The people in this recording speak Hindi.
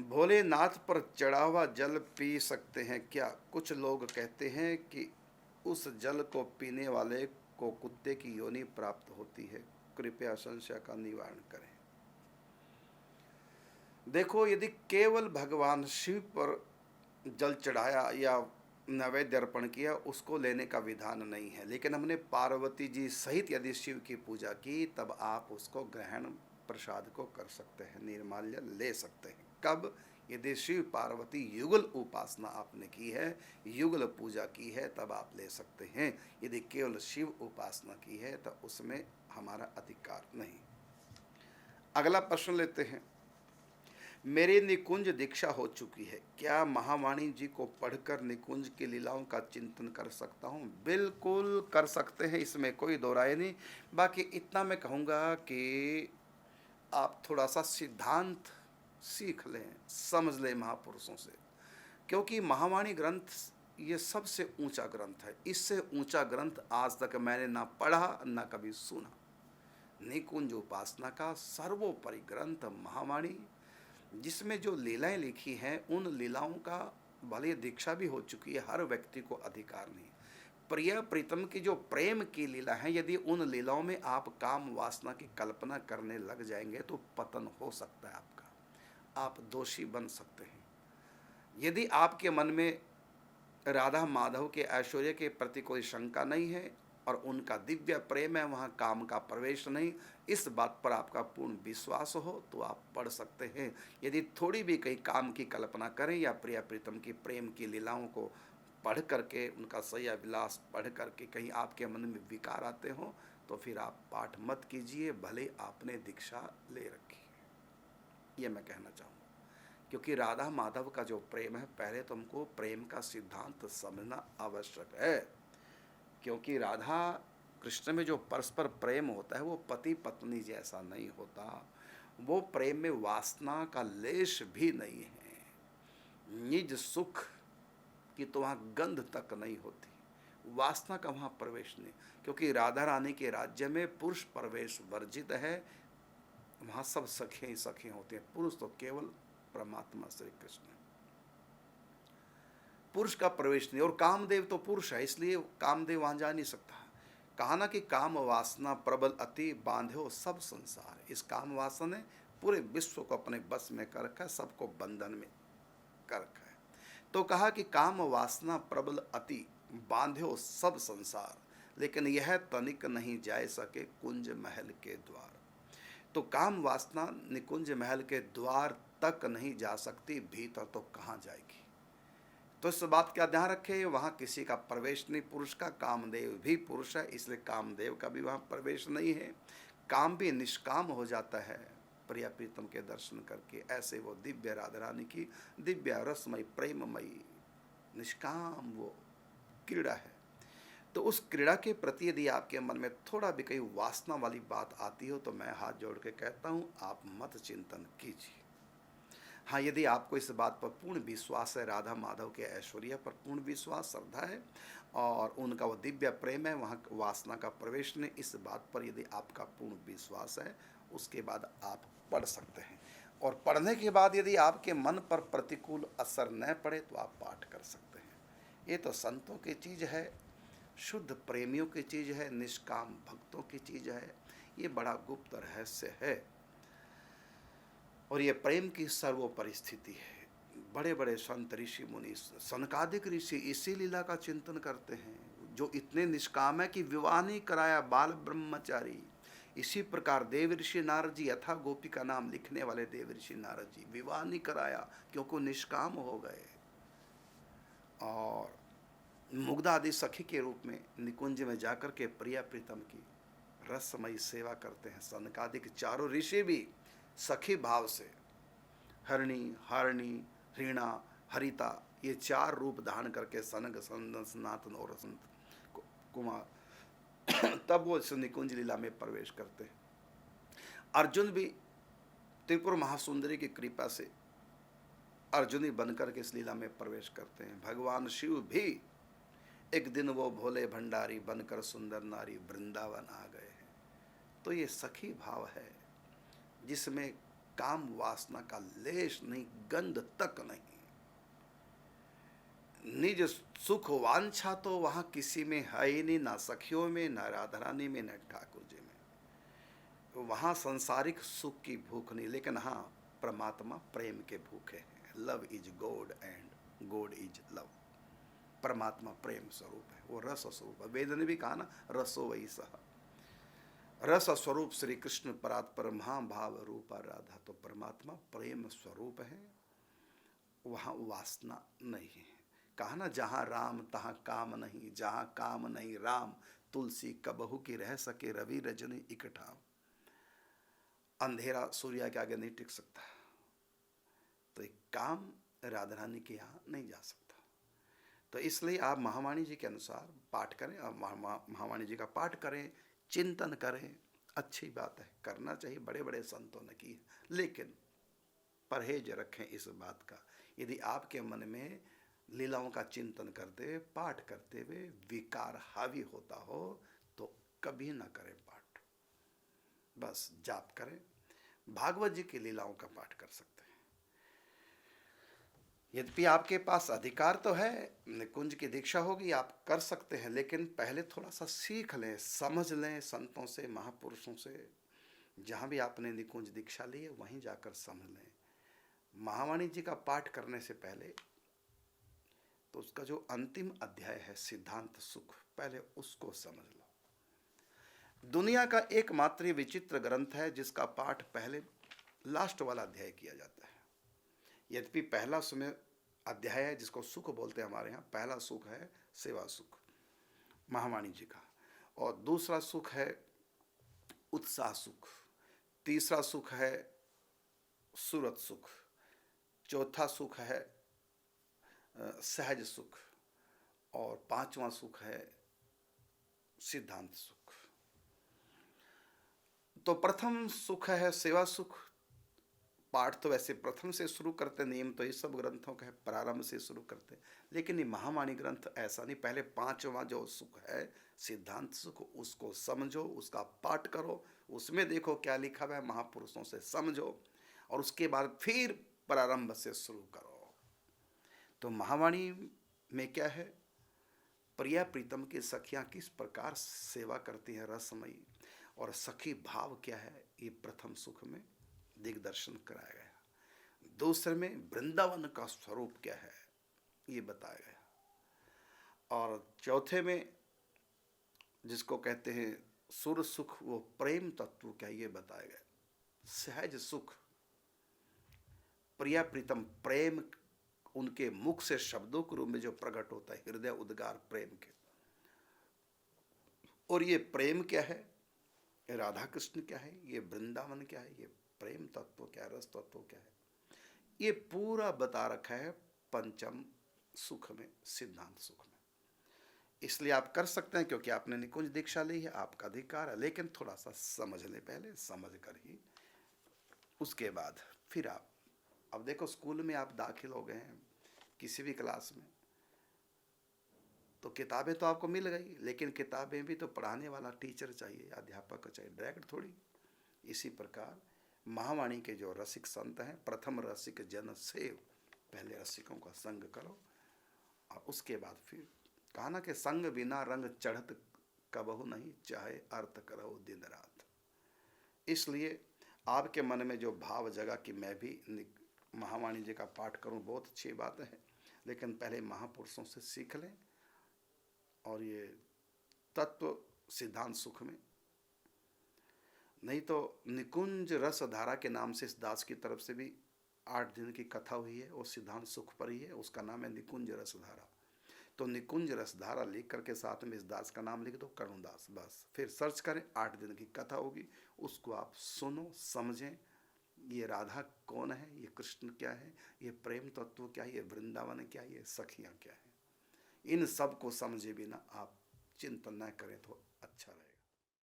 भोलेनाथ पर चढ़ा हुआ जल पी सकते हैं क्या? कुछ लोग कहते हैं कि उस जल को पीने वाले को कुत्ते की योनि प्राप्त होती है। कृपया संशय का निवारण करें। देखो, यदि केवल भगवान शिव पर जल चढ़ाया या नैवेद्य अर्पण किया, उसको लेने का विधान नहीं है। लेकिन हमने पार्वती जी सहित यदि शिव की पूजा की, तब आप उसको ग्रहण प्रसाद को कर सकते हैं, निर्माल्य ले सकते हैं। कब? यदि शिव पार्वती युगल उपासना आपने की है, युगल पूजा की है, तब आप ले सकते हैं। यदि केवल शिव उपासना की है तो उसमें हमारा अधिकार नहीं। अगला प्रश्न लेते हैं। मेरी निकुंज दीक्षा हो चुकी है, क्या महावाणी जी को पढ़कर निकुंज की लीलाओं का चिंतन कर सकता हूँ? बिल्कुल कर सकते हैं, इसमें कोई दो राय नहीं। बाकी इतना मैं कहूँगा कि आप थोड़ा सा सिद्धांत सीख लें, समझ लें महापुरुषों से, क्योंकि महावाणी ग्रंथ ये सबसे ऊंचा ग्रंथ है। इससे ऊंचा ग्रंथ आज तक मैंने ना पढ़ा ना कभी सुना। निकुंज उपासना का सर्वोपरि ग्रंथ महावाणी, जिसमें जो लीलाएं लिखी हैं, उन लीलाओं का भले दीक्षा भी हो चुकी है, हर व्यक्ति को अधिकार नहीं। प्रिय प्रीतम की जो प्रेम की लीला है, यदि उन लीलाओं में आप काम वासना की कल्पना करने लग जाएंगे तो पतन हो सकता है आपका, आप दोषी बन सकते हैं। यदि आपके मन में राधा माधव के ऐश्वर्य के प्रति कोई शंका नहीं है और उनका दिव्य प्रेम है, वहाँ काम का प्रवेश नहीं, इस बात पर आपका पूर्ण विश्वास हो तो आप पढ़ सकते हैं। यदि थोड़ी भी कहीं काम की कल्पना करें या प्रिय प्रीतम की प्रेम की लीलाओं को पढ़ करके, उनका सैया विलास पढ़ करके कहीं आपके मन में विकार आते हों, तो फिर आप पाठ मत कीजिए, भले आपने दीक्षा ले रखी है। ये मैं कहना चाहूँगा, क्योंकि राधा माधव का जो प्रेम है, पहले तो हमको प्रेम का सिद्धांत समझना आवश्यक है। क्योंकि राधा कृष्ण में जो परस्पर प्रेम होता है, वो पति पत्नी जैसा नहीं होता। वो प्रेम में वासना का लेश भी नहीं है। निज सुख की तो वहाँ गंध तक नहीं होती, वासना का वहाँ प्रवेश नहीं। क्योंकि राधा रानी के राज्य में पुरुष प्रवेश वर्जित है, वहाँ सब सखे ही सखे होते हैं। पुरुष तो केवल परमात्मा श्री कृष्ण, पुरुष का प्रवेश नहीं। और कामदेव तो पुरुष है, इसलिए कामदेव वहां जा नहीं सकता। कहा ना कि काम वासना प्रबल अति बांधो सब संसार। इस काम वासना ने पूरे विश्व को अपने बस में कर रखा है, सबको बंधन में कर रखा है। तो कहा कि काम वासना प्रबल अति बांधो सब संसार, लेकिन यह तनिक नहीं जा सके कुंज महल के द्वार। तो काम वासना निकुंज महल के द्वार तक नहीं जा सकती, भीतर तो कहाँ जाएगी। तो इस बात का ध्यान रखें, वहाँ किसी का प्रवेश नहीं पुरुष का। कामदेव भी पुरुष है, इसलिए कामदेव का भी वहाँ प्रवेश नहीं है। काम भी निष्काम हो जाता है प्रिया प्रीतम के दर्शन करके। ऐसे वो दिव्य राधा रानी की दिव्य रसमयी प्रेममयी निष्काम वो क्रीड़ा है। तो उस क्रीड़ा के प्रति यदि आपके मन में थोड़ा भी कहीं वासना वाली बात आती हो, तो मैं हाथ जोड़ के कहता हूँ, आप मत चिंतन कीजिए। हाँ, यदि आपको इस बात पर पूर्ण विश्वास है, राधा माधव के ऐश्वर्य पर पूर्ण विश्वास श्रद्धा है और उनका वो दिव्य प्रेम है, वहाँ वासना का प्रवेश नहीं, इस बात पर यदि आपका पूर्ण विश्वास है, उसके बाद आप पढ़ सकते हैं। और पढ़ने के बाद यदि आपके मन पर प्रतिकूल असर न पड़े तो आप पाठ कर सकते हैं। ये तो संतों की चीज़ है, शुद्ध प्रेमियों की चीज़ है, निष्काम भक्तों की चीज़ है। ये बड़ा गुप्त रहस्य है और ये प्रेम की सर्वोपरि स्थिति है। बड़े बड़े संत ऋषि मुनि, सनकादिक ऋषि इसी लीला का चिंतन करते हैं, जो इतने निष्काम है कि विवाह नहीं कराया, बाल ब्रह्मचारी। इसी प्रकार देव ऋषि नारद जी, यथा गोपी का नाम लिखने वाले देव ऋषि नारद जी, विवाह नहीं कराया क्योंकि निष्काम हो गए और मुग्धा आदि सखी के रूप में निकुंज में जाकर के प्रिया प्रीतम की रसमयी सेवा करते हैं। सनकादिक चारों ऋषि भी सखी भाव से हरणी, हारणी, हीणा, हरिता, ये चार रूप धारण करके सनक सनंदन सनातन और संत कुमार तब वो इस निकुंज लीला में प्रवेश करते हैं। अर्जुन भी त्रिपुर महासुंदरी की कृपा से अर्जुनी बनकर के इस लीला में प्रवेश करते हैं। भगवान शिव भी एक दिन वो भोले भंडारी बनकर सुंदर नारी वृंदावन आ गए हैं। तो ये सखी भाव है जिसमें काम वासना का लेश नहीं, गंध तक नहीं। निज सुख वांछा तो वहां किसी में है ही नहीं, ना सखियों में, ना राधा रानी में, न ठाकुर जी में। वहां सांसारिक सुख की भूख नहीं, लेकिन हाँ परमात्मा प्रेम के भूखे हैं। Love is God and God is love. परमात्मा प्रेम स्वरूप है, वो रस स्वरूप है। वेद ने भी कहा ना, रसो वही सह। रस स्वरूप श्री कृष्ण परात्पर महाभाव रूपा राधा। तो परमात्मा प्रेम स्वरूप है, वहां वासना नहीं है। कहा ना, जहां राम तहां काम नहीं, जहां काम नहीं राम, तुलसी कबहू की रह सके रवि रजनी इकट्ठा। अंधेरा सूर्य के आगे नहीं टिक सकता, तो एक काम राधा रानी के यहाँ नहीं जा सकता। तो इसलिए आप महावाणी जी के अनुसार पाठ करें, और महावाणी जी का पाठ करें, चिंतन करें। अच्छी बात है, करना चाहिए, बड़े बड़े संतों ने की है। लेकिन परहेज रखें इस बात का, यदि आपके मन में लीलाओं का चिंतन करते हुए, पाठ करते हुए विकार हावी होता हो, तो कभी ना करें पाठ। बस जाप करें। भागवत जी की लीलाओं का पाठ कर सकते हैं। यद्यपि आपके पास अधिकार तो है, निकुंज की दीक्षा होगी, आप कर सकते हैं, लेकिन पहले थोड़ा सा सीख लें, समझ लें संतों से, महापुरुषों से। जहाँ भी आपने निकुंज दीक्षा ली है वहीं जाकर समझ लें। महावाणी जी का पाठ करने से पहले तो उसका जो अंतिम अध्याय है सिद्धांत सुख, पहले उसको समझ लो। दुनिया का एकमात्र विचित्र ग्रंथ है जिसका पाठ पहले लास्ट वाला अध्याय किया जाता है। यद्यपि पहला सुमेर अध्याय है जिसको सुख बोलते हैं हमारे यहाँ, पहला सुख है सेवा सुख महावाणी जी का, और दूसरा सुख है उत्साह सुख, तीसरा सुख है सूरत सुख, चौथा सुख है सहज सुख, और पांचवा सुख है सिद्धांत सुख। तो प्रथम सुख है सेवा सुख। पाठ तो वैसे प्रथम से शुरू करते, नियम तो ये सब ग्रंथों का है, प्रारंभ से शुरू करते, लेकिन ये महावाणी ग्रंथ ऐसा नहीं। पहले पांचवा जो सुख है सिद्धांत सुख, उसको समझो, उसका पाठ करो, उसमें देखो क्या लिखा हुआ है, महापुरुषों से समझो, और उसके बाद फिर प्रारंभ से शुरू करो। तो महावाणी में क्या है, प्रिया प्रीतम की सखियां किस प्रकार सेवा करती हैं रसमयी, और सखी भाव क्या है, ये प्रथम सुख में दिग्दर्शन कराया गया। दूसरे में वृंदावन का स्वरूप क्या है ये बताया गया, और चौथे में जिसको कहते हैं सुर सुख, वो प्रेम तत्व क्या ये बताया गया। सहज सुख, प्रिया प्रीतम प्रेम, उनके मुख से शब्दों के रूप में जो प्रकट होता है, हृदय उद्गार प्रेम के। और ये प्रेम क्या है, राधा कृष्ण क्या है, ये वृंदावन क्या है, ये प्रेम तत्व क्या है, रस तत्व क्या है, ये पूरा बता रखा है पंचम सुख में, सिद्धांत सुख में। इसलिए आप कर सकते हैं, क्योंकि आपने निकुंज दीक्षा ली है, आपका अधिकार है, लेकिन थोड़ा सा समझ लें पहले, समझ कर ही उसके बाद फिर आप। अब देखो, स्कूल में आप दाखिल हो गए हैं किसी भी क्लास में, तो किताबें तो आपको मिल गई, लेकिन किताबें भी तो पढ़ाने वाला टीचर चाहिए, अध्यापक चाहिए, डायरेक्ट थोड़ी। इसी प्रकार महावाणी के जो रसिक संत हैं, प्रथम रसिक जन सेव, पहले रसिकों का संग करो, और उसके बाद फिर कहा ना कि संग बिना रंग चढ़त कबहू नहीं, चाहे अर्थ करो दिन रात। इसलिए आपके मन में जो भाव जगा कि मैं भी महावाणी जी का पाठ करूं, बहुत अच्छी बात है, लेकिन पहले महापुरुषों से सीख लें। और ये तत्व सिद्धांत सुख में, नहीं तो निकुंज रस धारा के नाम से इस दास की तरफ से भी 8 दिन की कथा हुई है, वो सिद्धांत सुख पर ही है, उसका नाम है निकुंज रस धारा। तो निकुंज रस धारा लिख करके साथ में इस दास का नाम लिख दो, करुणदास, बस। फिर सर्च करें, 8 दिन की कथा होगी, उसको आप सुनो, समझें, ये राधा कौन है, ये कृष्ण क्या है, ये प्रेम तत्व क्या है, ये वृंदावन क्या है, ये सखियाँ क्या है। इन सब को समझे बिना आप चिंतन न करें तो अच्छा रहेगा।